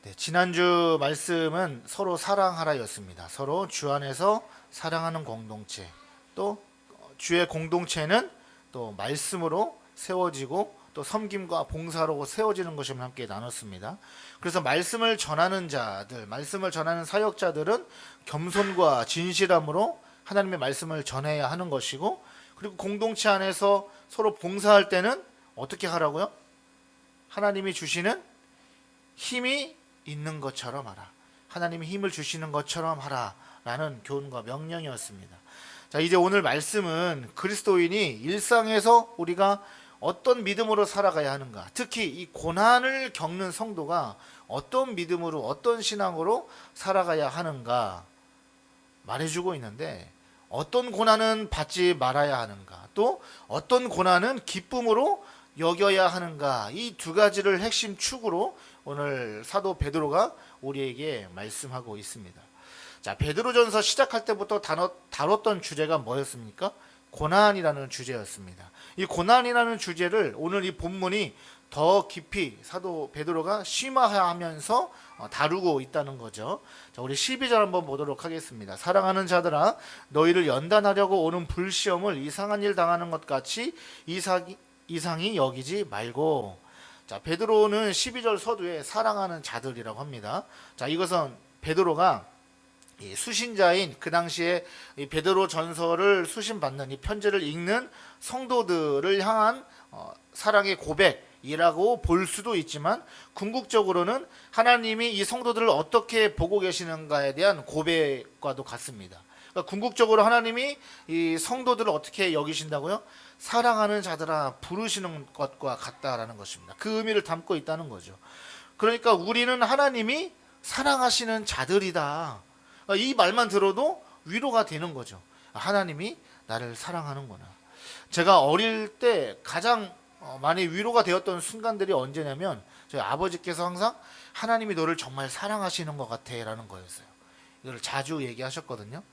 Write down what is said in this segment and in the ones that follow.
네, 지난주 말씀은 서로 사랑하라였습니다. 서로 주 안에서 사랑하는 공동체, 또 주의 공동체는 또 말씀으로 세워지고 또 섬김과 봉사로 세워지는 것임을 함께 나눴습니다. 그래서 말씀을 전하는 자들, 말씀을 전하는 사역자들은 겸손과 진실함으로 하나님의 말씀을 전해야 하는 것이고, 그리고 공동체 안에서 서로 봉사할 때는 어떻게 하라고요? 하나님이 주시는 힘이 있는 것처럼 하라. 하나님이 힘을 주시는 것처럼 하라. 라는 교훈과 명령이었습니다. 자, 이제 오늘 말씀은 그리스도인이 일상에서 우리가 어떤 믿음으로 살아가야 하는가, 특히 이 고난을 겪는 성도가 어떤 믿음으로, 어떤 신앙으로 살아가야 하는가 말해주고 있는데, 어떤 고난은 받지 말아야 하는가, 또 어떤 고난은 기쁨으로 여겨야 하는가, 이 두 가지를 핵심 축으로 오늘 사도 베드로가 우리에게 말씀하고 있습니다. 자, 베드로전서 시작할 때부터 다뤘던 주제가 뭐였습니까? 고난이라는 주제였습니다. 이 고난이라는 주제를 오늘 이 본문이 더 깊이 사도 베드로가 심화하면서 다루고 있다는 거죠. 자, 우리 12절 한번 보도록 하겠습니다. 사랑하는 자들아, 너희를 연단하려고 오는 불시험을 이상한 일 당하는 것 같이 이상히 여기지 말고. 자, 베드로는 12절 서두에 사랑하는 자들이라고 합니다. 자, 이것은 베드로가 수신자인 그 당시에 이 베드로 전서를 수신받는 이 편지를 읽는 성도들을 향한 사랑의 고백이라고 볼 수도 있지만, 궁극적으로는 하나님이 이 성도들을 어떻게 보고 계시는가에 대한 고백과도 같습니다. 그러니까 궁극적으로 하나님이 이 성도들을 어떻게 여기신다고요? 사랑하는 자들아 부르시는 것과 같다라는 것입니다. 그 의미를 담고 있다는 거죠. 그러니까 우리는 하나님이 사랑하시는 자들이다. 이 말만 들어도 위로가 되는 거죠. 하나님이 나를 사랑하는구나. 제가 어릴 때 가장 많이 위로가 되었던 순간들이 언제냐면, 저희 아버지께서 항상 하나님이 너를 정말 사랑하시는 것 같아 라는 거였어요. 이걸 자주 얘기하셨거든요.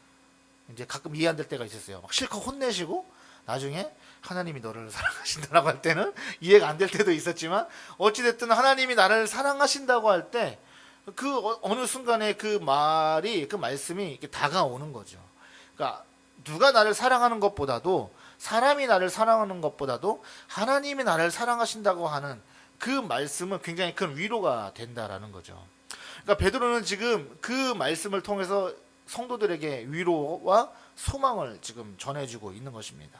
이제 가끔 이해 안 될 때가 있었어요. 막 실컷 혼내시고 나중에 하나님이 너를 사랑하신다라고 할 때는 이해가 안 될 때도 있었지만, 어찌됐든 하나님이 나를 사랑하신다고 할 때 그 어느 순간에 그 말이, 그 말씀이 이렇게 다가오는 거죠. 그러니까 누가 나를 사랑하는 것보다도, 사람이 나를 사랑하는 것보다도 하나님이 나를 사랑하신다고 하는 그 말씀은 굉장히 큰 위로가 된다라는 거죠. 그러니까 베드로는 지금 그 말씀을 통해서 성도들에게 위로와 소망을 지금 전해주고 있는 것입니다.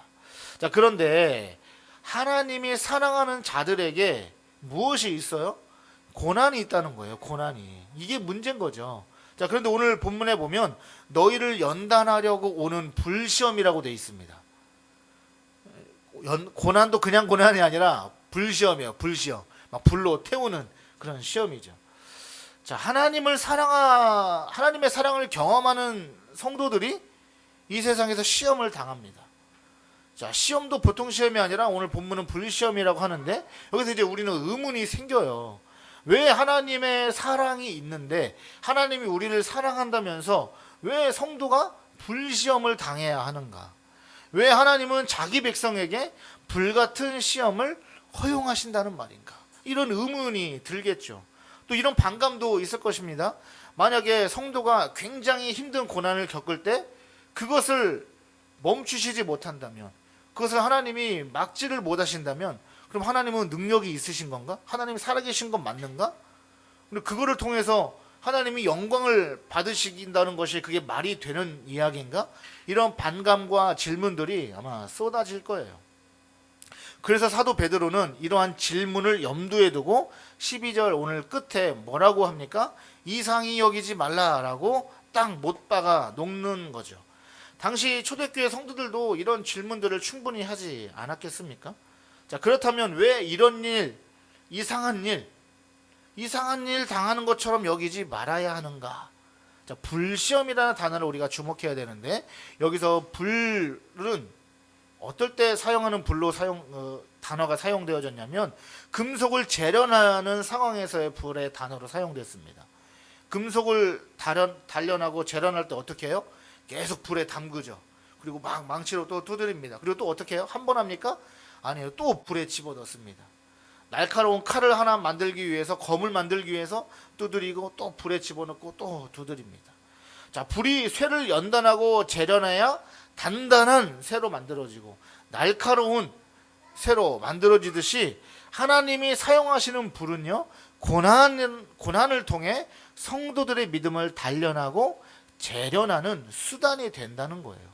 자, 그런데 하나님이 사랑하는 자들에게 무엇이 있어요? 고난이 있다는 거예요. 고난이. 이게 문제인 거죠. 자, 그런데 오늘 본문에 보면 너희를 연단하려고 오는 불시험이라고 되어 있습니다. 고난도 그냥 고난이 아니라 불시험이에요. 불시험. 막 불로 태우는 그런 시험이죠. 자, 하나님의 사랑을 경험하는 성도들이 이 세상에서 시험을 당합니다. 자, 시험도 보통 시험이 아니라 오늘 본문은 불시험이라고 하는데, 여기서 이제 우리는 의문이 생겨요. 왜 하나님의 사랑이 있는데, 하나님이 우리를 사랑한다면서 왜 성도가 불시험을 당해야 하는가? 왜 하나님은 자기 백성에게 불같은 시험을 허용하신다는 말인가? 이런 의문이 들겠죠. 또 이런 반감도 있을 것입니다. 만약에 성도가 굉장히 힘든 고난을 겪을 때 그것을 멈추시지 못한다면, 그것을 하나님이 막지를 못하신다면, 그럼 하나님은 능력이 있으신 건가? 하나님이 살아계신 건 맞는가? 근데 그거를 통해서 하나님이 영광을 받으신다는 것이 그게 말이 되는 이야기인가? 이런 반감과 질문들이 아마 쏟아질 거예요. 그래서 사도 베드로는 이러한 질문을 염두에 두고 12절 오늘 끝에 뭐라고 합니까? 이상히 여기지 말라라고 딱 못 박아 놓는 거죠. 당시 초대교회 성도들도 이런 질문들을 충분히 하지 않았겠습니까? 자, 그렇다면 왜 이런 일, 이상한 일 당하는 것처럼 여기지 말아야 하는가? 자, 불시험이라는 단어를 우리가 주목해야 되는데, 여기서 불은 어떨 때 사용하는 불로 단어가 사용되어졌냐면, 금속을 재련하는 상황에서의 불의 단어로 사용됐습니다. 금속을 단련하고 재련할 때 어떻게 해요? 계속 불에 담그죠. 그리고 막 망치로 또 두드립니다. 그리고 또 어떻게 해요? 한 번 합니까? 아니에요. 또 불에 집어넣습니다. 날카로운 칼을 하나 만들기 위해서, 검을 만들기 위해서 두드리고 또 불에 집어넣고 또 두드립니다. 자, 불이 쇠를 연단하고 재련해야 단단한 쇠로 만들어지고 날카로운 쇠로 만들어지듯이 하나님이 사용하시는 불은요, 고난을 통해 성도들의 믿음을 단련하고 재련하는 수단이 된다는 거예요.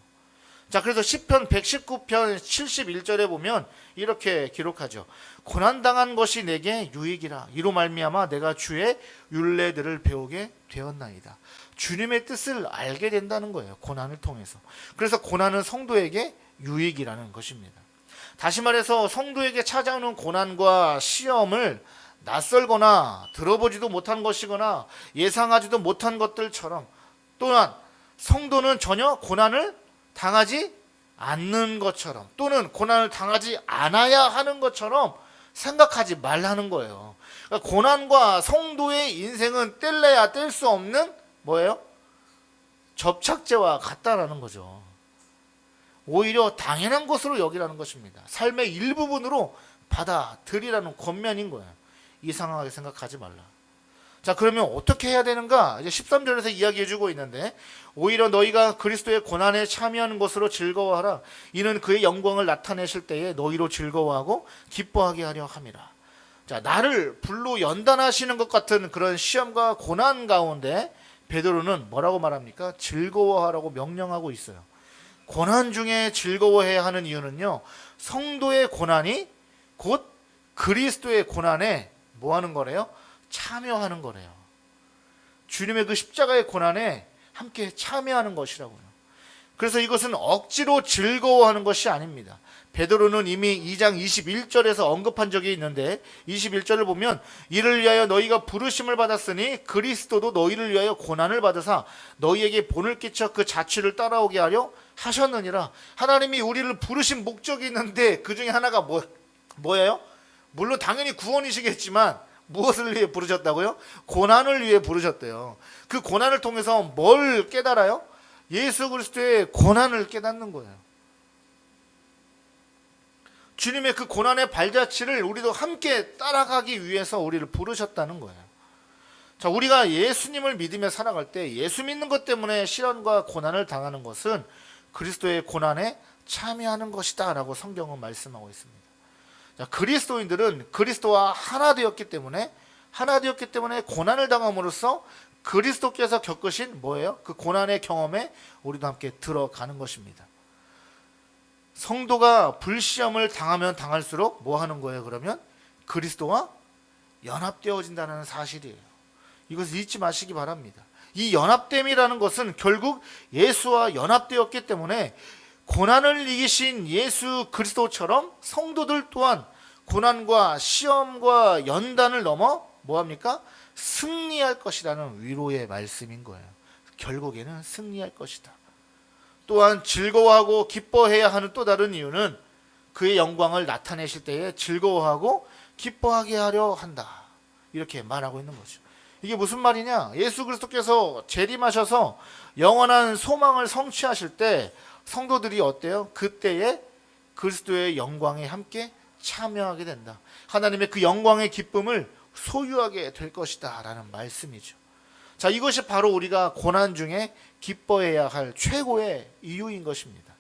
자, 그래서 시편 119편 71절에 보면 이렇게 기록하죠. 고난당한 것이 내게 유익이라. 이로 말미암아 내가 주의 율례들을 배우게 되었나이다. 주님의 뜻을 알게 된다는 거예요. 고난을 통해서. 그래서 고난은 성도에게 유익이라는 것입니다. 다시 말해서 성도에게 찾아오는 고난과 시험을 낯설거나 들어보지도 못한 것이거나 예상하지도 못한 것들처럼, 또한 성도는 전혀 고난을 당하지 않는 것처럼, 또는 고난을 당하지 않아야 하는 것처럼 생각하지 말라는 거예요. 그러니까 고난과 성도의 인생은 뗄래야 뗄 수 없는 뭐예요? 접착제와 같다라는 거죠. 오히려 당연한 것으로 여기라는 것입니다. 삶의 일부분으로 받아들이라는 권면인 거예요. 이상하게 생각하지 말라. 자, 그러면 어떻게 해야 되는가? 이제 13절에서 이야기해주고 있는데, 오히려 너희가 그리스도의 고난에 참여하는 것으로 즐거워하라. 이는 그의 영광을 나타내실 때에 너희로 즐거워하고 기뻐하게 하려 함이라. 자, 나를 불로 연단하시는 것 같은 그런 시험과 고난 가운데 베드로는 뭐라고 말합니까? 즐거워하라고 명령하고 있어요. 고난 중에 즐거워해야 하는 이유는요, 성도의 고난이 곧 그리스도의 고난에 뭐 하는 거래요? 참여하는 거래요. 주님의 그 십자가의 고난에 함께 참여하는 것이라고요. 그래서 이것은 억지로 즐거워하는 것이 아닙니다. 베드로는 이미 2장 21절에서 언급한 적이 있는데, 21절을 보면 이를 위하여 너희가 부르심을 받았으니 그리스도도 너희를 위하여 고난을 받으사 너희에게 본을 끼쳐 그 자취를 따라오게 하려 하셨느니라. 하나님이 우리를 부르신 목적이 있는데 그 중에 하나가 뭐예요? 물론 당연히 구원이시겠지만 무엇을 위해 부르셨다고요? 고난을 위해 부르셨대요. 그 고난을 통해서 뭘 깨달아요? 예수 그리스도의 고난을 깨닫는 거예요. 주님의 그 고난의 발자취를 우리도 함께 따라가기 위해서 우리를 부르셨다는 거예요. 자, 우리가 예수님을 믿으며 살아갈 때 예수 믿는 것 때문에 시련과 고난을 당하는 것은 그리스도의 고난에 참여하는 것이다 라고 성경은 말씀하고 있습니다. 자, 그리스도인들은 그리스도와 하나 되었기 때문에 고난을 당함으로써 그리스도께서 겪으신 뭐예요? 그 고난의 경험에 우리도 함께 들어가는 것입니다. 성도가 불시험을 당하면 당할수록 뭐 하는 거예요? 그러면 그리스도와 연합되어진다는 사실이에요. 이것을 잊지 마시기 바랍니다. 이 연합됨이라는 것은 결국 예수와 연합되었기 때문에 고난을 이기신 예수 그리스도처럼 성도들 또한 고난과 시험과 연단을 넘어 뭐합니까? 승리할 것이라는 위로의 말씀인 거예요. 결국에는 승리할 것이다. 또한 즐거워하고 기뻐해야 하는 또 다른 이유는 그의 영광을 나타내실 때에 즐거워하고 기뻐하게 하려 한다. 이렇게 말하고 있는 거죠. 이게 무슨 말이냐? 예수 그리스도께서 재림하셔서 영원한 소망을 성취하실 때 성도들이 어때요? 그때에 그리스도의 영광에 함께 참여하게 된다. 하나님의 그 영광의 기쁨을 소유하게 될 것이다 라는 말씀이죠. 자, 이것이 바로 우리가 고난 중에 기뻐해야 할 최고의 이유인 것입니다.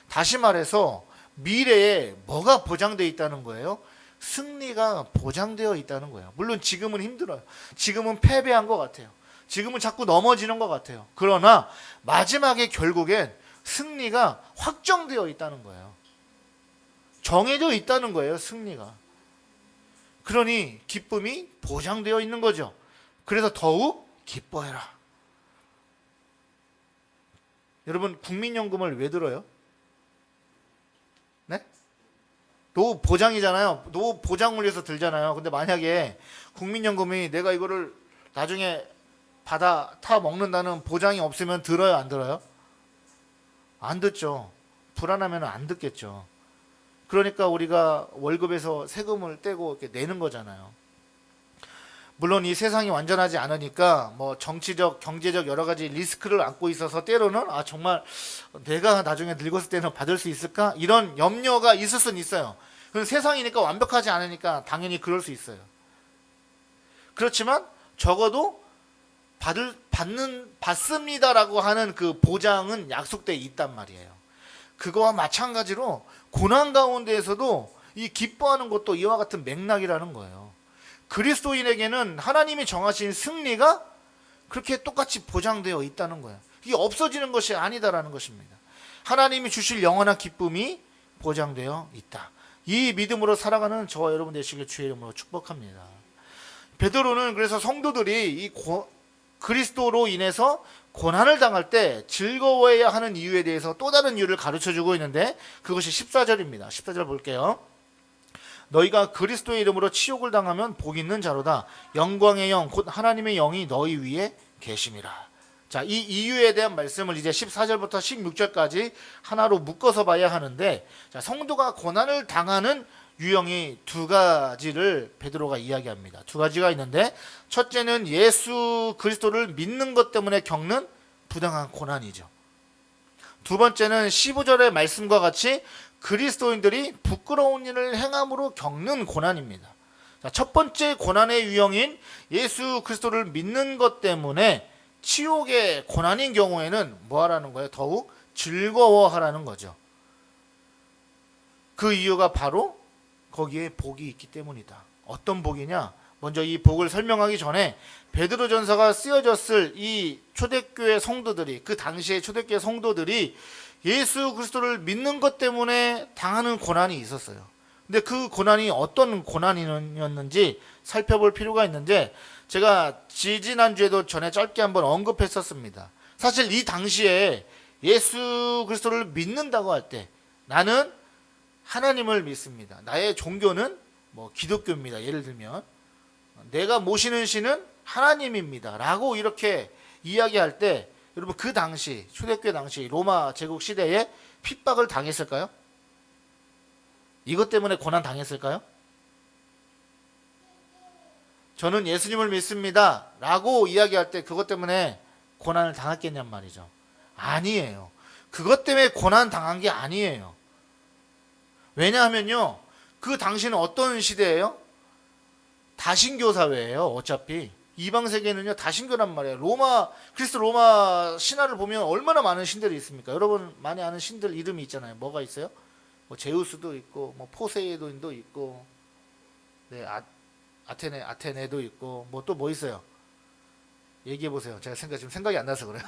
다시 말해서 미래에 뭐가 보장되어 있다는 거예요? 승리가 보장되어 있다는 거예요. 물론 지금은 힘들어요. 지금은 패배한 것 같아요. 지금은 자꾸 넘어지는 것 같아요. 그러나 마지막에 결국엔 승리가 확정되어 있다는 거예요. 정해져 있다는 거예요, 승리가. 그러니 기쁨이 보장되어 있는 거죠. 그래서 더욱 기뻐해라. 여러분, 국민연금을 왜 들어요? 네? 노후 보장이잖아요. 노후 보장을 위해서 들잖아요. 근데 만약에 국민연금이 내가 이거를 나중에 받아 타 먹는다는 보장이 없으면 들어요, 안 들어요? 안 듣죠. 불안하면 안 듣겠죠. 그러니까 우리가 월급에서 세금을 떼고 이렇게 내는 거잖아요. 물론 이 세상이 완전하지 않으니까 뭐 정치적, 경제적 여러 가지 리스크를 안고 있어서 때로는 정말 내가 나중에 늙었을 때는 받을 수 있을까? 이런 염려가 있을 수는 있어요. 그건 세상이니까 완벽하지 않으니까 당연히 그럴 수 있어요. 그렇지만 적어도 받습니다라고 하는 그 보장은 약속되어 있단 말이에요. 그거와 마찬가지로 고난 가운데에서도 이 기뻐하는 것도 이와 같은 맥락이라는 거예요. 그리스도인에게는 하나님이 정하신 승리가 그렇게 똑같이 보장되어 있다는 거예요. 이게 없어지는 것이 아니다라는 것입니다. 하나님이 주실 영원한 기쁨이 보장되어 있다. 이 믿음으로 살아가는 저와 여러분 되시길 주의 이름으로 축복합니다. 베드로는 그래서 성도들이 이 그리스도로 인해서 고난을 당할 때 즐거워해야 하는 이유에 대해서 또 다른 이유를 가르쳐주고 있는데 그것이 14절입니다. 14절 볼게요. 너희가 그리스도의 이름으로 치욕을 당하면 복 있는 자로다. 영광의 영 곧 하나님의 영이 너희 위에 계심이라. 자, 이 이유에 대한 말씀을 이제 14절부터 16절까지 하나로 묶어서 봐야 하는데, 자, 성도가 고난을 당하는 유형이 두 가지를 베드로가 이야기합니다. 두 가지가 있는데, 첫째는 예수 그리스도를 믿는 것 때문에 겪는 부당한 고난이죠. 두 번째는 15절의 말씀과 같이 그리스도인들이 부끄러운 일을 행함으로 겪는 고난입니다. 자, 첫 번째 고난의 유형인 예수 그리스도를 믿는 것 때문에 치욕의 고난인 경우에는 뭐 하라는 거예요? 더욱 즐거워하라는 거죠. 그 이유가 바로 거기에 복이 있기 때문이다. 어떤 복이냐? 먼저 이 복을 설명하기 전에 베드로전서가 쓰여졌을 이 초대교회 성도들이, 그 당시의 초대교회 성도들이 예수 그리스도를 믿는 것 때문에 당하는 고난이 있었어요. 근데 그 고난이 어떤 고난이었는지 살펴볼 필요가 있는데, 제가 지지난주에도 전에 짧게 한번 언급했었습니다. 사실 이 당시에 예수 그리스도를 믿는다고 할 때 나는 하나님을 믿습니다. 나의 종교는 뭐 기독교입니다. 예를 들면 내가 모시는 신은 하나님입니다. 라고 이렇게 이야기할 때 여러분 그 당시 초대교회 당시 로마 제국 시대에 핍박을 당했을까요? 이것 때문에 고난 당했을까요? 저는 예수님을 믿습니다. 라고 이야기할 때 그것 때문에 고난을 당했겠냔 말이죠. 아니에요. 그것 때문에 고난 당한 게 아니에요. 왜냐하면요, 그 당시는 어떤 시대예요? 다신교 사회예요. 어차피 이방 세계는요 다신교란 말이에요. 그리스도 로마 신화를 보면 얼마나 많은 신들이 있습니까? 여러분 많이 아는 신들 이름이 있잖아요. 뭐가 있어요? 뭐 제우스도 있고, 뭐 포세이돈도 있고, 네, 아테네도 있고, 뭐 또 뭐 있어요? 얘기해 보세요. 제가 지금 생각이 안 나서 그래요.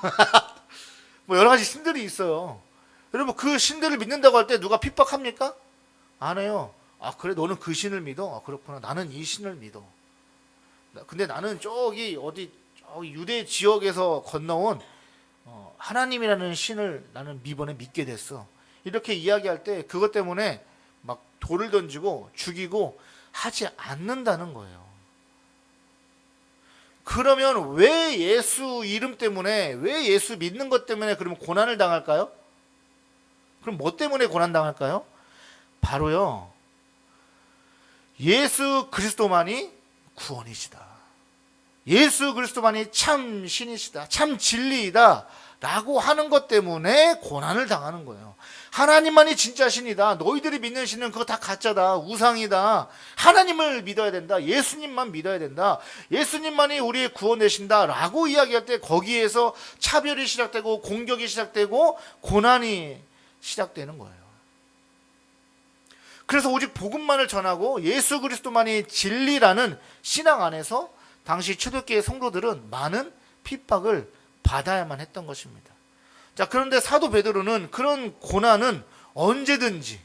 뭐 여러 가지 신들이 있어요. 여러분 그 신들을 믿는다고 할 때 누가 핍박합니까? 안 해요. 아 그래 너는 그 신을 믿어? 아 그렇구나. 나는 이 신을 믿어. 근데 나는 저기 유대 지역에서 건너온 하나님이라는 신을 나는 이번에 믿게 됐어. 이렇게 이야기할 때 그것 때문에 막 돌을 던지고 죽이고 하지 않는다는 거예요. 그러면 왜 예수 이름 때문에, 왜 예수 믿는 것 때문에 그러면 고난을 당할까요? 그럼 뭐 때문에 고난 당할까요? 바로요, 예수 그리스도만이 구원이시다. 예수 그리스도만이 참 신이시다. 참 진리이다. 라고 하는 것 때문에 고난을 당하는 거예요. 하나님만이 진짜 신이다. 너희들이 믿는 신은 그거 다 가짜다. 우상이다. 하나님을 믿어야 된다. 예수님만 믿어야 된다. 예수님만이 우리의 구원 되신다. 라고 이야기할 때 거기에서 차별이 시작되고 공격이 시작되고 고난이 시작되는 거예요. 그래서 오직 복음만을 전하고 예수 그리스도만이 진리라는 신앙 안에서 당시 초대교회 성도들은 많은 핍박을 받아야만 했던 것입니다. 자, 그런데 사도 베드로는 그런 고난은 언제든지,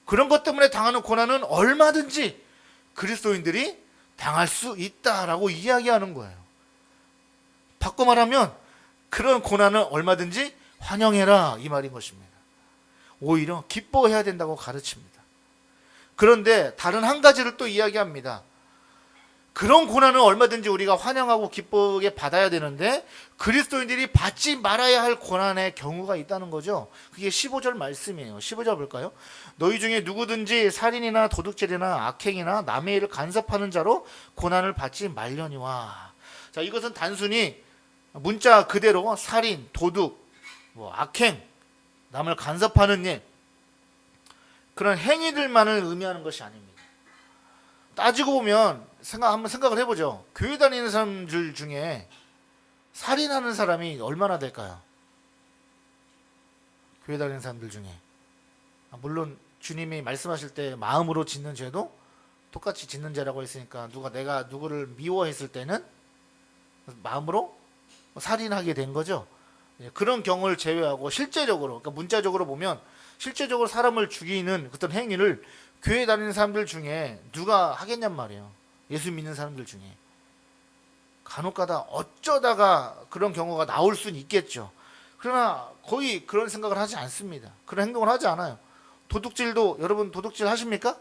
그런 것 때문에 당하는 고난은 얼마든지 그리스도인들이 당할 수 있다라고 이야기하는 거예요. 바꿔 말하면 그런 고난을 얼마든지 환영해라 이 말인 것입니다. 오히려 기뻐해야 된다고 가르칩니다. 그런데 다른 한 가지를 또 이야기합니다. 그런 고난은 얼마든지 우리가 환영하고 기쁘게 받아야 되는데 그리스도인들이 받지 말아야 할 고난의 경우가 있다는 거죠. 그게 15절 말씀이에요. 15절 볼까요? 너희 중에 누구든지 살인이나 도둑질이나 악행이나 남의 일을 간섭하는 자로 고난을 받지 말려니와. 자, 이것은 단순히 문자 그대로 살인, 도둑, 악행, 남을 간섭하는 일, 그런 행위들만을 의미하는 것이 아닙니다. 따지고 보면 한번 생각을 해보죠. 교회 다니는 사람들 중에 살인하는 사람이 얼마나 될까요? 교회 다니는 사람들 중에. 물론 주님이 말씀하실 때 마음으로 짓는 죄도 똑같이 짓는 죄라고 했으니까 내가 누구를 미워했을 때는 마음으로 살인하게 된 거죠. 그런 경우를 제외하고 실제적으로, 그러니까 문자적으로 보면 실제적으로 사람을 죽이는 그런 행위를 교회 다니는 사람들 중에 누가 하겠냔 말이에요. 예수 믿는 사람들 중에. 간혹가다 어쩌다가 그런 경우가 나올 수는 있겠죠. 그러나 거의 그런 생각을 하지 않습니다. 그런 행동을 하지 않아요. 도둑질도, 여러분 도둑질 하십니까?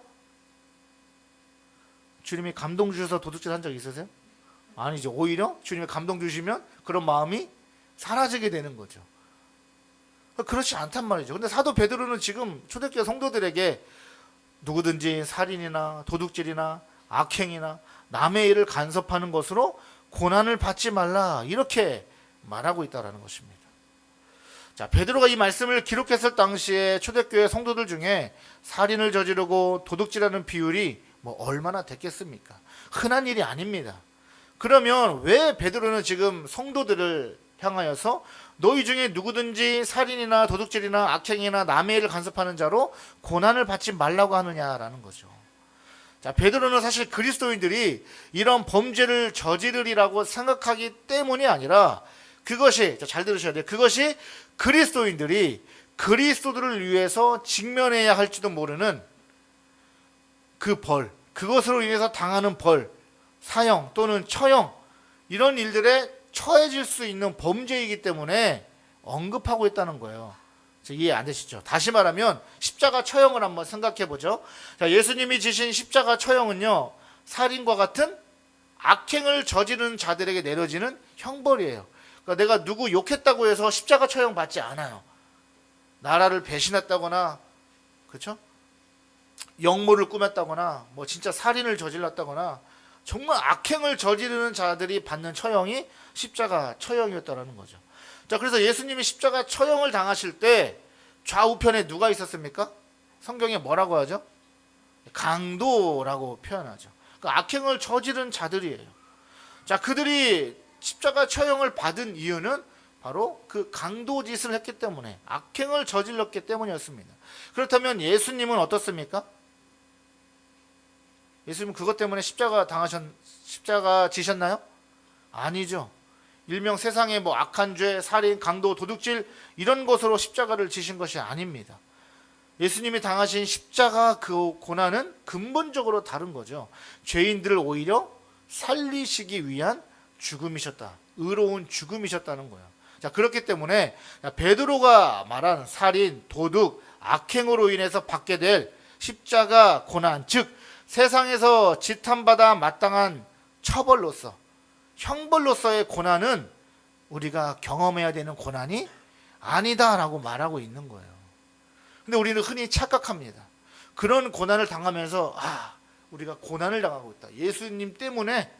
주님이 감동 주셔서 도둑질 한 적 있으세요? 아니죠. 오히려 주님이 감동 주시면 그런 마음이 사라지게 되는 거죠. 그렇지 않단 말이죠. 근데 사도 베드로는 지금 초대교회 성도들에게 누구든지 살인이나 도둑질이나 악행이나 남의 일을 간섭하는 것으로 고난을 받지 말라, 이렇게 말하고 있다는 것입니다. 자, 베드로가 이 말씀을 기록했을 당시에 초대교회 성도들 중에 살인을 저지르고 도둑질하는 비율이 얼마나 됐겠습니까? 흔한 일이 아닙니다. 그러면 왜 베드로는 지금 성도들을 향하여서 너희 중에 누구든지 살인이나 도둑질이나 악행이나 남의 일을 간섭하는 자로 고난을 받지 말라고 하느냐라는 거죠. 자, 베드로는 사실 그리스도인들이 이런 범죄를 저지르리라고 생각하기 때문이 아니라, 그것이, 잘 들으셔야 돼요. 그것이 그리스도인들이 그리스도들을 위해서 직면해야 할지도 모르는 그 벌, 그것으로 인해서 당하는 벌, 사형 또는 처형, 이런 일들에 처해질 수 있는 범죄이기 때문에 언급하고 있다는 거예요. 이해 안 되시죠? 다시 말하면 십자가 처형을 한번 생각해 보죠. 자, 예수님이 지신 십자가 처형은요, 살인과 같은 악행을 저지르는 자들에게 내려지는 형벌이에요. 그러니까 내가 누구 욕했다고 해서 십자가 처형 받지 않아요. 나라를 배신했다거나, 그렇죠? 역모를 꾸몄다거나, 진짜 살인을 저질렀다거나, 정말 악행을 저지르는 자들이 받는 처형이 십자가 처형이었다는 거죠. 자, 그래서 예수님이 십자가 처형을 당하실 때 좌우편에 누가 있었습니까? 성경에 뭐라고 하죠? 강도라고 표현하죠. 그러니까 악행을 저지른 자들이에요. 자, 그들이 십자가 처형을 받은 이유는 바로 그 강도 짓을 했기 때문에, 악행을 저질렀기 때문이었습니다. 그렇다면 예수님은 어떻습니까? 예수님은 그것 때문에 십자가 지셨나요? 아니죠. 일명 세상에 악한 죄, 살인, 강도, 도둑질 이런 것으로 십자가를 지신 것이 아닙니다. 예수님이 당하신 십자가 그 고난은 근본적으로 다른 거죠. 죄인들을 오히려 살리시기 위한 죽음이셨다. 의로운 죽음이셨다는 거예요. 자, 그렇기 때문에 베드로가 말한 살인, 도둑, 악행으로 인해서 받게 될 십자가 고난, 즉 세상에서 지탄받아 마땅한 처벌로서, 형벌로서의 고난은 우리가 경험해야 되는 고난이 아니다라고 말하고 있는 거예요. 근데 우리는 흔히 착각합니다. 그런 고난을 당하면서 우리가 고난을 당하고 있다. 예수님 때문에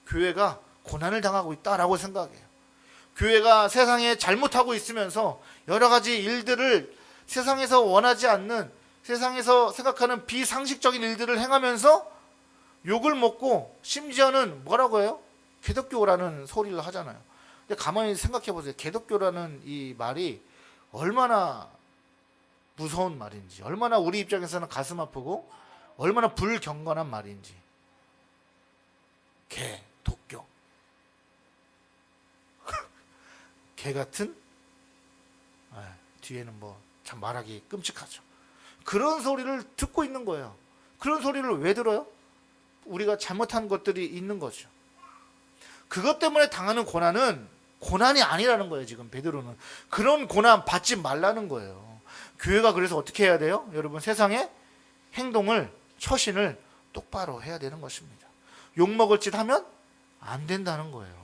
교회가 고난을 당하고 있다라고 생각해요. 교회가 세상에 잘못하고 있으면서 여러 가지 일들을 세상에서 원하지 않는, 세상에서 생각하는 비상식적인 일들을 행하면서 욕을 먹고 심지어는 뭐라고 해요? 개독교라는 소리를 하잖아요. 근데 가만히 생각해 보세요. 개독교라는 이 말이 얼마나 무서운 말인지, 얼마나 우리 입장에서는 가슴 아프고 얼마나 불경건한 말인지. 개독교. 개 같은? 뒤에는 참 말하기 끔찍하죠. 그런 소리를 듣고 있는 거예요. 그런 소리를 왜 들어요? 우리가 잘못한 것들이 있는 거죠. 그것 때문에 당하는 고난은 고난이 아니라는 거예요. 지금 베드로는 그런 고난 받지 말라는 거예요. 교회가 그래서 어떻게 해야 돼요? 여러분, 세상에 행동을, 처신을 똑바로 해야 되는 것입니다. 욕먹을 짓 하면 안 된다는 거예요.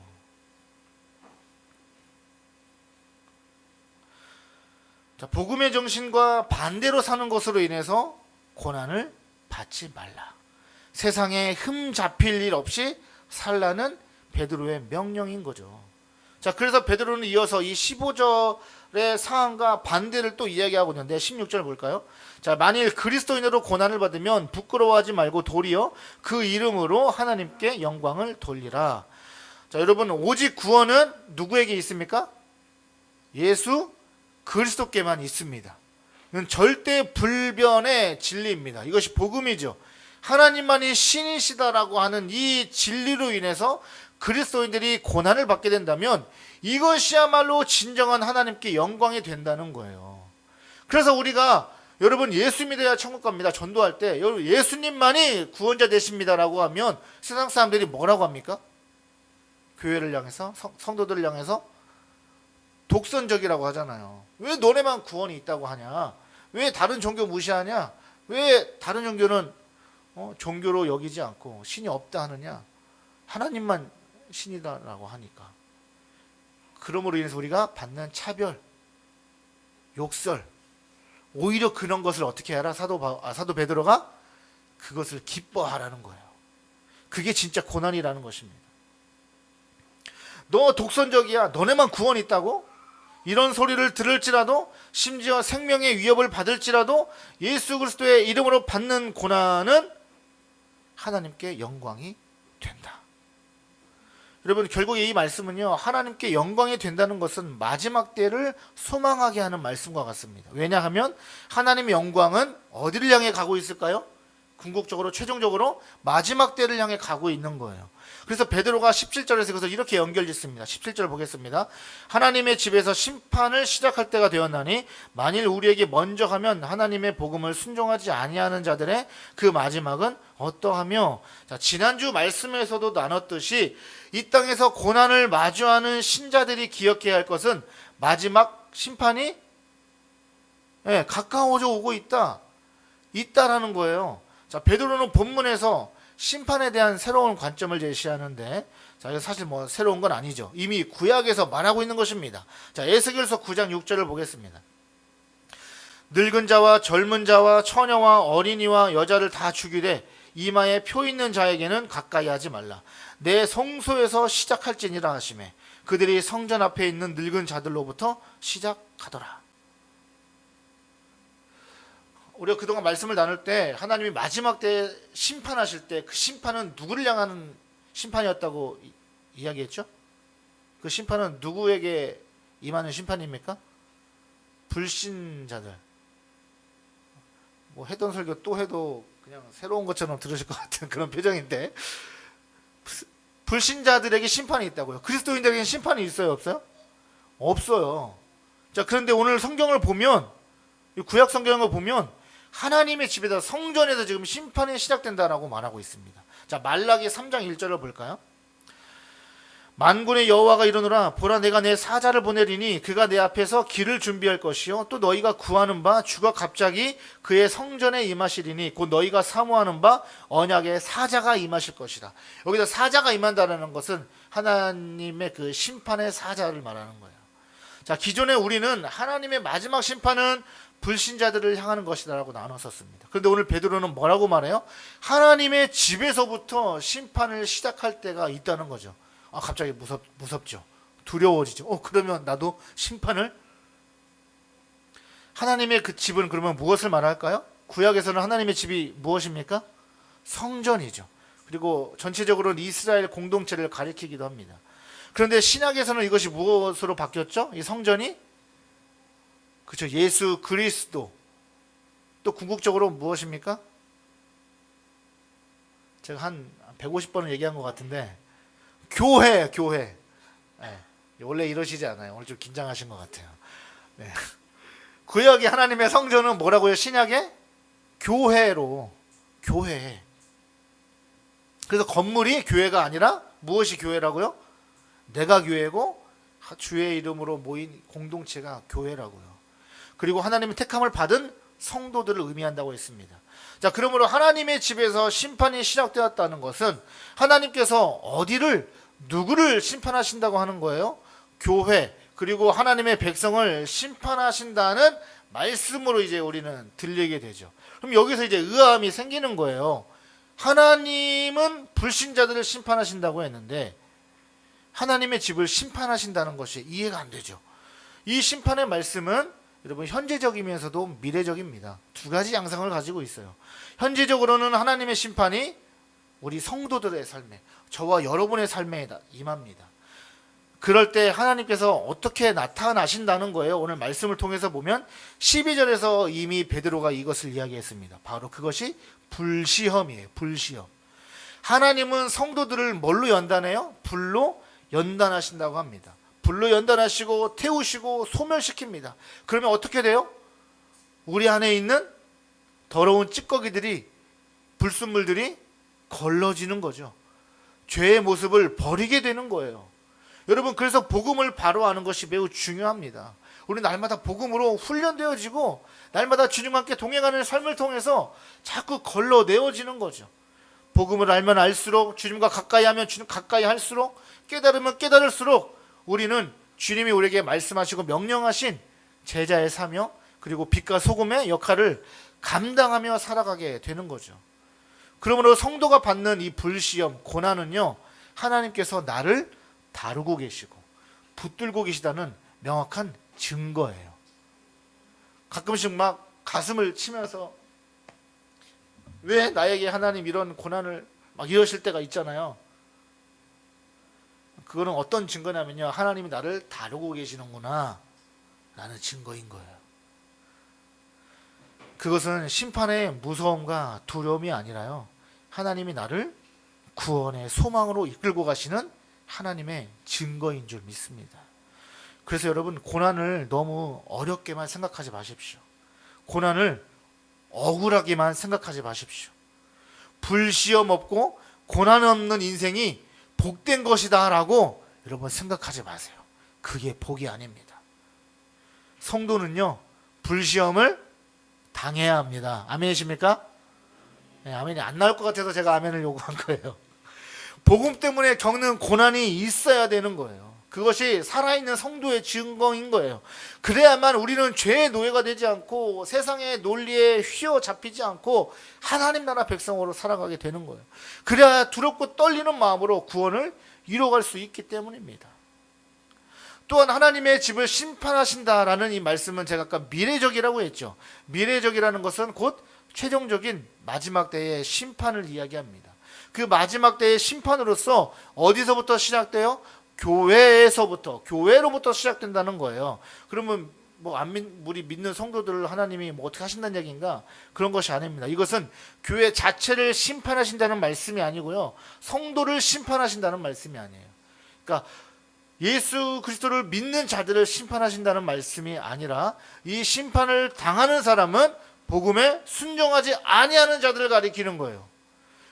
자, 복음의 정신과 반대로 사는 것으로 인해서 고난을 받지 말라. 세상에 흠 잡힐 일 없이 살라는 베드로의 명령인 거죠. 자, 그래서 베드로는 이어서 이 15절의 상황과 반대를 또 이야기하고 있는데 16절 볼까요? 자, 만일 그리스도인으로 고난을 받으면 부끄러워하지 말고 도리어 그 이름으로 하나님께 영광을 돌리라. 자, 여러분, 오직 구원은 누구에게 있습니까? 예수 그리스도께만 있습니다. 이건 절대 불변의 진리입니다. 이것이 복음이죠. 하나님만이 신이시다라고 하는 이 진리로 인해서 그리스도인들이 고난을 받게 된다면 이것이야말로 진정한 하나님께 영광이 된다는 거예요. 그래서 우리가 여러분 예수 믿어야 천국 갑니다. 전도할 때 여러분 예수님만이 구원자 되십니다라고 하면 세상 사람들이 뭐라고 합니까? 교회를 향해서 성도들을 향해서 독선적이라고 하잖아요. 왜 너네만 구원이 있다고 하냐? 왜 다른 종교 무시하냐? 왜 다른 종교는 종교로 여기지 않고 신이 없다 하느냐? 하나님만 신이다라고 하니까. 그러므로 인해서 우리가 받는 차별, 욕설, 오히려 그런 것을 어떻게 하라? 사도 베드로가 그것을 기뻐하라는 거예요. 그게 진짜 고난이라는 것입니다. 너 독선적이야. 너네만 구원이 있다고? 이런 소리를 들을지라도 심지어 생명의 위협을 받을지라도 예수 그리스도의 이름으로 받는 고난은 하나님께 영광이 된다. 여러분 결국에 이 말씀은요 하나님께 영광이 된다는 것은 마지막 때를 소망하게 하는 말씀과 같습니다. 왜냐하면 하나님의 영광은 어디를 향해 가고 있을까요? 궁극적으로 최종적으로 마지막 때를 향해 가고 있는 거예요. 그래서 베드로가 17절에서 그것을 이렇게 연결짓습니다. 17절 보겠습니다. 하나님의 집에서 심판을 시작할 때가 되었나니 만일 우리에게 먼저 하면 하나님의 복음을 순종하지 아니하는 자들의 그 마지막은 어떠하며. 자, 지난주 말씀에서도 나눴듯이 이 땅에서 고난을 마주하는 신자들이 기억해야 할 것은 마지막 심판이 가까워져 오고 있다라는 거예요. 자, 베드로는 본문에서 심판에 대한 새로운 관점을 제시하는데, 자, 이거 사실 뭐 새로운 건 아니죠. 이미 구약에서 말하고 있는 것입니다. 자, 에스겔서 9장 6절을 보겠습니다. 늙은 자와 젊은 자와 처녀와 어린이와 여자를 다 죽이되 이마에 표 있는 자에게는 가까이 하지 말라. 내 성소에서 시작할지니라 하시매 그들이 성전 앞에 있는 늙은 자들로부터 시작하더라. 우리가 그동안 말씀을 나눌 때 하나님이 마지막 때 심판하실 때 그 심판은 누구를 향하는 심판이었다고 이야기했죠? 그 심판은 누구에게 임하는 심판입니까? 불신자들. 뭐 했던 설교 또 해도 그냥 새로운 것처럼 들으실 것 같은 그런 표정인데, 불신자들에게 심판이 있다고요. 그리스도인들에게는 심판이 있어요, 없어요? 없어요. 자, 그런데 오늘 성경을 보면, 구약 성경을 보면 하나님의 집에다 성전에서 지금 심판이 시작된다라고 말하고 있습니다. 자, 말라기 3장 1절을 볼까요? 만군의 여호와가 이르노라 보라 내가 내 사자를 보내리니 그가 내 앞에서 길을 준비할 것이요 또 너희가 구하는 바 주가 갑자기 그의 성전에 임하시리니 곧 너희가 사모하는 바 언약의 사자가 임하실 것이다. 여기서 사자가 임한다는 것은 하나님의 그 심판의 사자를 말하는 거예요. 자, 기존에 우리는 하나님의 마지막 심판은 불신자들을 향하는 것이다라고 나눴었습니다. 그런데 오늘 베드로는 뭐라고 말해요? 하나님의 집에서부터 심판을 시작할 때가 있다는 거죠. 아, 갑자기 무섭죠. 두려워지죠. 그러면 나도 심판을? 하나님의 그 집은 그러면 무엇을 말할까요? 구약에서는 하나님의 집이 무엇입니까? 성전이죠. 그리고 전체적으로는 이스라엘 공동체를 가리키기도 합니다. 그런데 신약에서는 이것이 무엇으로 바뀌었죠? 이 성전이? 그렇죠. 예수 그리스도. 또 궁극적으로 무엇입니까? 제가 한 150번을 얘기한 것 같은데 교회. 네. 원래 이러시지 않아요. 오늘 좀 긴장하신 것 같아요. 네. 구약의 하나님의 성전은 뭐라고요? 신약의 교회. 그래서 건물이 교회가 아니라 무엇이 교회라고요? 내가 교회고 주의 이름으로 모인 공동체가 교회라고요. 그리고 하나님의 택함을 받은 성도들을 의미한다고 했습니다. 자, 그러므로 하나님의 집에서 심판이 시작되었다는 것은 하나님께서 누구를 심판하신다고 하는 거예요? 교회, 그리고 하나님의 백성을 심판하신다는 말씀으로 이제 우리는 들리게 되죠. 그럼 여기서 이제 의아함이 생기는 거예요. 하나님은 불신자들을 심판하신다고 했는데 하나님의 집을 심판하신다는 것이 이해가 안 되죠. 이 심판의 말씀은 여러분 현재적이면서도 미래적입니다. 두 가지 양상을 가지고 있어요. 현재적으로는 하나님의 심판이 우리 성도들의 삶에, 저와 여러분의 삶에 임합니다. 그럴 때 하나님께서 어떻게 나타나신다는 거예요. 오늘 말씀을 통해서 보면 12절에서 이미 베드로가 이것을 이야기했습니다. 바로 그것이 불시험이에요. 불시험. 하나님은 성도들을 뭘로 연단해요? 불로 연단하신다고 합니다. 불로 연단하시고 태우시고 소멸시킵니다. 그러면 어떻게 돼요? 우리 안에 있는 더러운 찌꺼기들이, 불순물들이 걸러지는 거죠. 죄의 모습을 버리게 되는 거예요. 여러분, 그래서 복음을 바로 아는 것이 매우 중요합니다. 우리 날마다 복음으로 훈련되어지고 날마다 주님과 함께 동행하는 삶을 통해서 자꾸 걸러내어지는 거죠. 복음을 알면 알수록, 주님과 가까이 하면 주님 가까이 할수록, 깨달으면 깨달을수록 우리는 주님이 우리에게 말씀하시고 명령하신 제자의 사명, 그리고 빛과 소금의 역할을 감당하며 살아가게 되는 거죠. 그러므로 성도가 받는 이 불시험, 고난은요, 하나님께서 나를 다루고 계시고 붙들고 계시다는 명확한 증거예요. 가끔씩 막 가슴을 치면서 왜 나에게 하나님 이런 고난을 막 이러실 때가 있잖아요. 그거는 어떤 증거냐면요, 하나님이 나를 다루고 계시는구나 라는 증거인 거예요. 그것은 심판의 무서움과 두려움이 아니라요, 하나님이 나를 구원의 소망으로 이끌고 가시는 하나님의 증거인 줄 믿습니다. 그래서 여러분, 고난을 너무 어렵게만 생각하지 마십시오. 고난을 억울하게만 생각하지 마십시오. 불시험 없고 고난 없는 인생이 복된 것이다 라고 여러분 생각하지 마세요. 그게 복이 아닙니다. 성도는요, 불시험을 당해야 합니다. 아멘이십니까? 네, 아멘이 안 나올 것 같아서 제가 아멘을 요구한 거예요. 복음 때문에 겪는 고난이 있어야 되는 거예요. 그것이 살아있는 성도의 증거인 거예요. 그래야만 우리는 죄의 노예가 되지 않고 세상의 논리에 휘어잡히지 않고 하나님 나라 백성으로 살아가게 되는 거예요. 그래야 두렵고 떨리는 마음으로 구원을 이뤄갈 수 있기 때문입니다. 또한 하나님의 집을 심판하신다라는 이 말씀은 제가 아까 미래적이라고 했죠. 미래적이라는 것은 곧 최종적인 마지막 때의 심판을 이야기합니다. 그 마지막 때의 심판으로서 어디서부터 시작돼요? 교회로부터 시작된다는 거예요. 그러면 우리 믿는 성도들 하나님이 어떻게 하신다는 얘기인가? 그런 것이 아닙니다. 이것은 교회 자체를 심판하신다는 말씀이 아니고요, 성도를 심판하신다는 말씀이 아니에요. 그러니까 예수 그리스도를 믿는 자들을 심판하신다는 말씀이 아니라, 이 심판을 당하는 사람은 복음에 순종하지 아니하는 자들을 가리키는 거예요.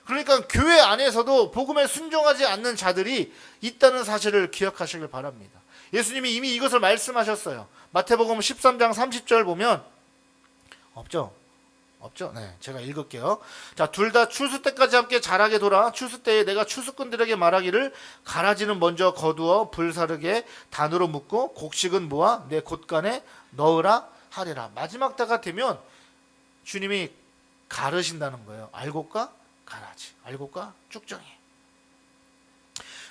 그러니까 교회 안에서도 복음에 순종하지 않는 자들이 있다는 사실을 기억하시길 바랍니다. 예수님이 이미 이것을 말씀하셨어요. 마태복음 13장 30절 보면, 없죠? 네, 제가 읽을게요. 자, 둘 다 추수 때까지 함께 자라게 돌아 추수 때에 내가 추수꾼들에게 말하기를, 가라지는 먼저 거두어 불사르게 단으로 묶고 곡식은 모아 내 곶간에 넣으라 하리라. 마지막 때가 되면 주님이 가르신다는 거예요. 알곡과 가라지, 알곡과 쭉정이.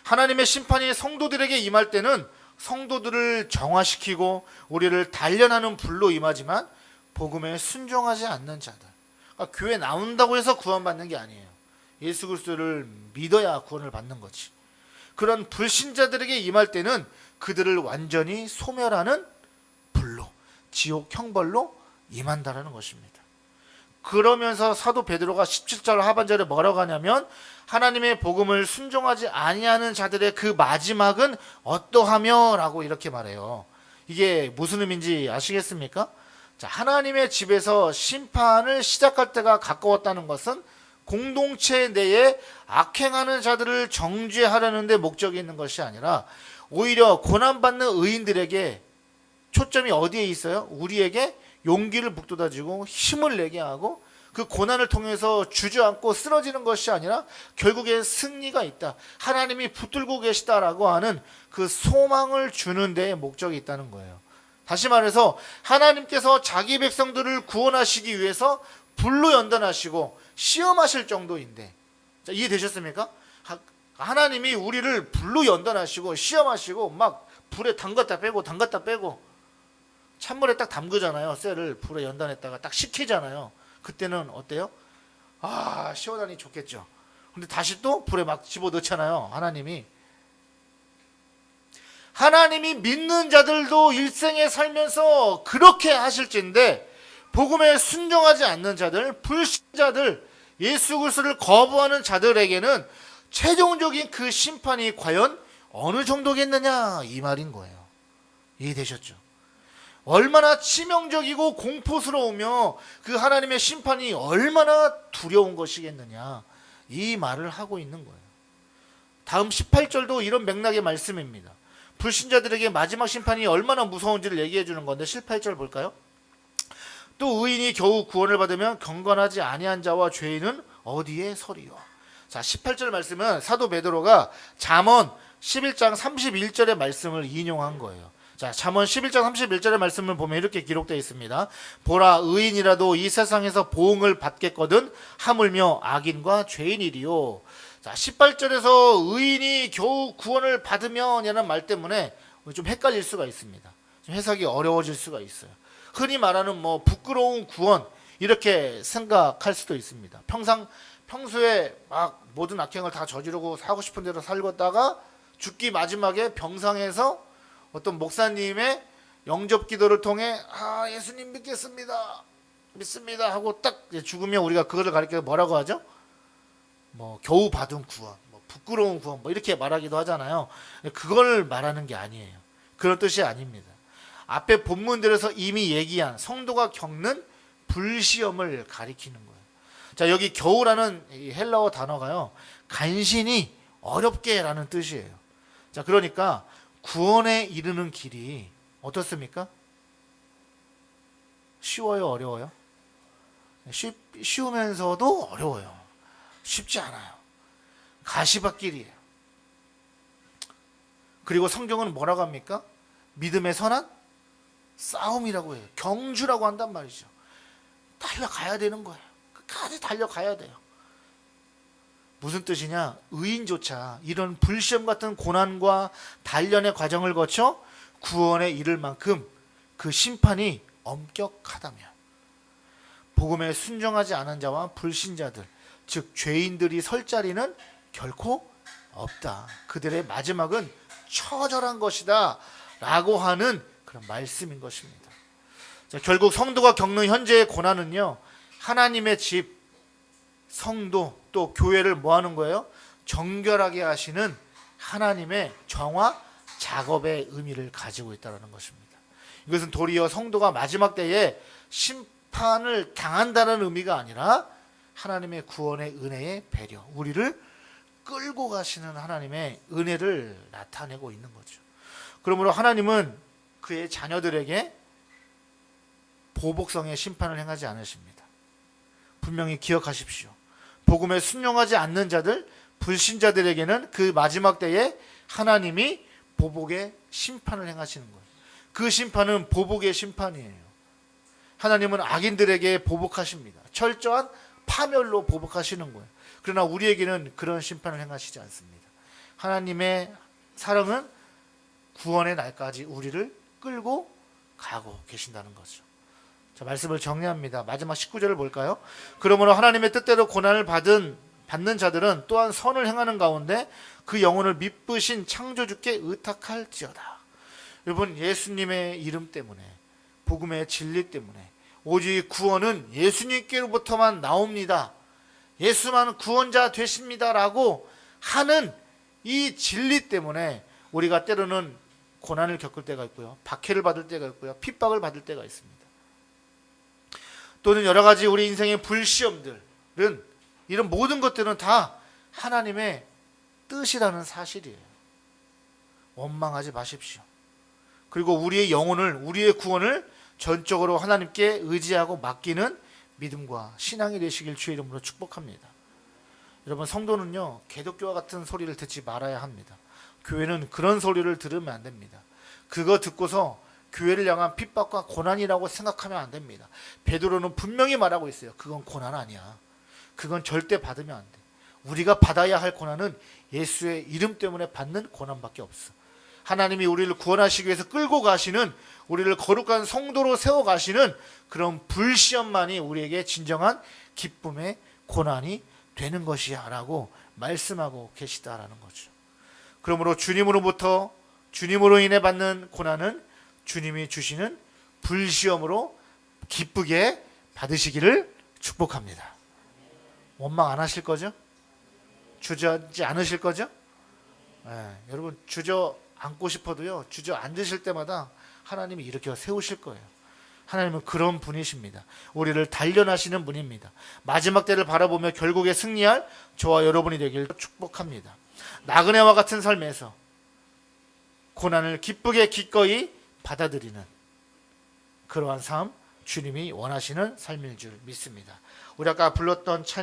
하나님의 심판이 성도들에게 임할 때는 성도들을 정화시키고 우리를 단련하는 불로 임하지만, 복음에 순종하지 않는 자들, 그러니까 교회 나온다고 해서 구원받는 게 아니에요. 예수 그리스도를 믿어야 구원을 받는 거지. 그런 불신자들에게 임할 때는 그들을 완전히 소멸하는 불로, 지옥 형벌로 임한다라는 것입니다. 그러면서 사도 베드로가 17절 하반절에 뭐라고 하냐면, 하나님의 복음을 순종하지 아니하는 자들의 그 마지막은 어떠하며 라고 이렇게 말해요. 이게 무슨 의미인지 아시겠습니까? 자, 하나님의 집에서 심판을 시작할 때가 가까웠다는 것은 공동체 내에 악행하는 자들을 정죄하려는 데 목적이 있는 것이 아니라, 오히려 고난받는 의인들에게 초점이 어디에 있어요? 우리에게 용기를 북돋아주고 힘을 내게 하고, 그 고난을 통해서 주저앉고 쓰러지는 것이 아니라 결국엔 승리가 있다, 하나님이 붙들고 계시다라고 하는 그 소망을 주는 데에 목적이 있다는 거예요. 다시 말해서 하나님께서 자기 백성들을 구원하시기 위해서 불로 연단하시고 시험하실 정도인데, 자, 이해되셨습니까? 하나님이 우리를 불로 연단하시고 시험하시고 막 불에 담갔다 빼고 담갔다 빼고, 찬물에 딱 담그잖아요. 쇠를 불에 연단했다가 딱 식히잖아요. 그때는 어때요? 아, 시원하니 좋겠죠. 근데 다시 또 불에 막 집어넣잖아요. 하나님이 믿는 자들도 일생에 살면서 그렇게 하실진데, 복음에 순종하지 않는 자들, 불신자들, 예수 그리스도를 거부하는 자들에게는 최종적인 그 심판이 과연 어느 정도겠느냐, 이 말인 거예요. 이해되셨죠? 얼마나 치명적이고 공포스러우며 그 하나님의 심판이 얼마나 두려운 것이겠느냐, 이 말을 하고 있는 거예요. 다음 18절도 이런 맥락의 말씀입니다. 불신자들에게 마지막 심판이 얼마나 무서운지를 얘기해 주는 건데, 18절 볼까요? 또 의인이 겨우 구원을 받으면 경건하지 아니한 자와 죄인은 어디에 서리요. 자, 18절 말씀은 사도 베드로가 잠언 11장 31절의 말씀을 인용한 거예요. 자, 잠언 11장 31절의 말씀을 보면 이렇게 기록되어 있습니다. 보라, 의인이라도 이 세상에서 보응을 받겠거든 하물며 악인과 죄인이리요. 자, 18절에서 의인이 겨우 구원을 받으면 이라는 말 때문에 좀 헷갈릴 수가 있습니다. 좀 해석이 어려워질 수가 있어요. 흔히 말하는 뭐 부끄러운 구원, 이렇게 생각할 수도 있습니다. 평소에 막 모든 악행을 다 저지르고 사고 싶은 대로 살다가 죽기 마지막에 병상에서 어떤 목사님의 영접 기도를 통해 예수님 믿습니다 하고 딱 죽으면 우리가 그거를 가리켜 뭐라고 하죠? 뭐 겨우 받은 구원, 뭐 부끄러운 구원, 뭐 이렇게 말하기도 하잖아요. 그걸 말하는 게 아니에요. 그런 뜻이 아닙니다. 앞에 본문들에서 이미 얘기한 성도가 겪는 불시험을 가리키는 거예요. 자, 여기 겨우라는 이 헬라어 단어가요, 간신히 어렵게라는 뜻이에요. 자, 그러니까 구원에 이르는 길이 어떻습니까? 쉬워요, 어려워요? 쉬우면서도 어려워요. 쉽지 않아요. 가시밭길이에요. 그리고 성경은 뭐라고 합니까? 믿음의 선한 싸움이라고 해요. 경주라고 한단 말이죠. 달려가야 되는 거예요. 끝까지 달려가야 돼요. 무슨 뜻이냐? 의인조차 이런 불시험 같은 고난과 단련의 과정을 거쳐 구원에 이를 만큼 그 심판이 엄격하다면, 복음에 순종하지 않은 자와 불신자들, 즉 죄인들이 설 자리는 결코 없다. 그들의 마지막은 처절한 것이다 라고 하는 그런 말씀인 것입니다. 자, 결국 성도가 겪는 현재의 고난은요, 하나님의 집, 성도, 또 교회를 뭐 하는 거예요? 정결하게 하시는 하나님의 정화 작업의 의미를 가지고 있다는 것입니다. 이것은 도리어 성도가 마지막 때에 심판을 당한다는 의미가 아니라 하나님의 구원의 은혜의 배려, 우리를 끌고 가시는 하나님의 은혜를 나타내고 있는 거죠. 그러므로 하나님은 그의 자녀들에게 보복성의 심판을 행하지 않으십니다. 분명히 기억하십시오. 복음에 순종하지 않는 자들, 불신자들에게는 그 마지막 때에 하나님이 보복의 심판을 행하시는 거예요. 그 심판은 보복의 심판이에요. 하나님은 악인들에게 보복하십니다. 철저한 파멸로 보복하시는 거예요. 그러나 우리에게는 그런 심판을 행하시지 않습니다. 하나님의 사랑은 구원의 날까지 우리를 끌고 가고 계신다는 거죠. 자, 말씀을 정리합니다. 마지막 19절을 볼까요? 그러므로 하나님의 뜻대로 고난을 받는 자들은 또한 선을 행하는 가운데 그 영혼을 미쁘신 창조주께 의탁할지어다. 여러분, 예수님의 이름 때문에, 복음의 진리 때문에, 오직 구원은 예수님께로부터만 나옵니다, 예수만 구원자 되십니다 라고 하는 이 진리 때문에 우리가 때로는 고난을 겪을 때가 있고요, 박해를 받을 때가 있고요, 핍박을 받을 때가 있습니다. 또는 여러 가지 우리 인생의 불시험들은, 이런 모든 것들은 다 하나님의 뜻이라는 사실이에요. 원망하지 마십시오. 그리고 우리의 영혼을, 우리의 구원을 전적으로 하나님께 의지하고 맡기는 믿음과 신앙이 되시길 주의 이름으로 축복합니다. 여러분, 성도는요, 개독교와 같은 소리를 듣지 말아야 합니다. 교회는 그런 소리를 들으면 안 됩니다. 그거 듣고서 교회를 향한 핍박과 고난이라고 생각하면 안 됩니다. 베드로는 분명히 말하고 있어요. 그건 고난 아니야. 그건 절대 받으면 안 돼. 우리가 받아야 할 고난은 예수의 이름 때문에 받는 고난밖에 없어. 하나님이 우리를 구원하시기 위해서 끌고 가시는, 우리를 거룩한 성도로 세워가시는 그런 불시험만이 우리에게 진정한 기쁨의 고난이 되는 것이야 라고 말씀하고 계시다라는 거죠. 그러므로 주님으로 인해 받는 고난은 주님이 주시는 불시험으로 기쁘게 받으시기를 축복합니다. 원망 안 하실 거죠? 주저앉지 않으실 거죠? 여러분 주저앉고 싶어도요, 주저앉으실 때마다 하나님이 이렇게 세우실 거예요. 하나님은 그런 분이십니다. 우리를 단련하시는 분입니다. 마지막 때를 바라보며 결국에 승리할 저와 여러분이 되길 축복합니다. 나그네와 같은 삶에서 고난을 기쁘게 기꺼이 받아들이는 그러한 삶, 주님이 원하시는 삶일 줄 믿습니다. 우리 아까 불렀던 찬